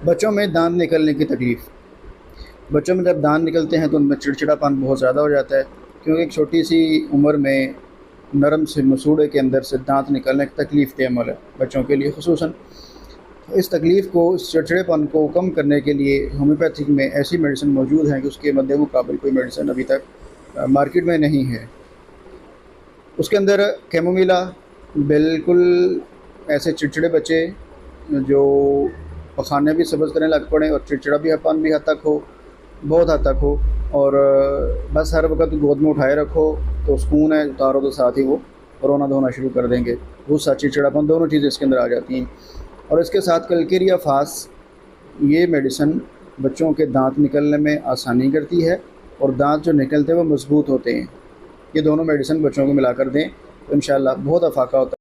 बच्चों में दांत निकलने की तकलीफ़। बच्चों में जब दांत निकलते हैं तो उनमें चिड़चिड़ापन बहुत ज़्यादा हो जाता है, क्योंकि एक छोटी सी उम्र में नरम से मसूड़े के अंदर से दांत निकलना एक तकलीफ़ दे अमल है बच्चों के लिए ख़ुसूसन। तो इस तकलीफ़ को, इस चिड़चिड़ेपन को कम करने के लिए होम्योपैथिक में ऐसी मेडिसिन मौजूद हैं कि उसके मद्दे मुकाबिल कोई मेडिसिन अभी तक मार्केट में नहीं है। उसके अंदर कैमोमिला, बिल्कुल ऐसे चिड़चिड़े बच्चे जो पखाने भी सब्ज़ करने लग पड़े और चिड़चिड़ापन भी हद तक हो, बहुत हद तक हो, और बस हर वक़्त गोद में उठाए रखो तो सुकून है, उतारो तो साथ ही वो रोना धोना शुरू कर देंगे। गुस्सा, चिड़चिड़ापन दोनों चीज़ें इसके अंदर आ जाती हैं। और इसके साथ कलकेरिया फास, ये मेडिसिन बच्चों के दांत निकलने में आसानी करती है और दांत जो निकलते हैं वो मज़बूत होते हैं। ये दोनों मेडिसिन बच्चों को मिलाकर दें तो इंशाअल्लाह बहुत अफ़ाका होता है।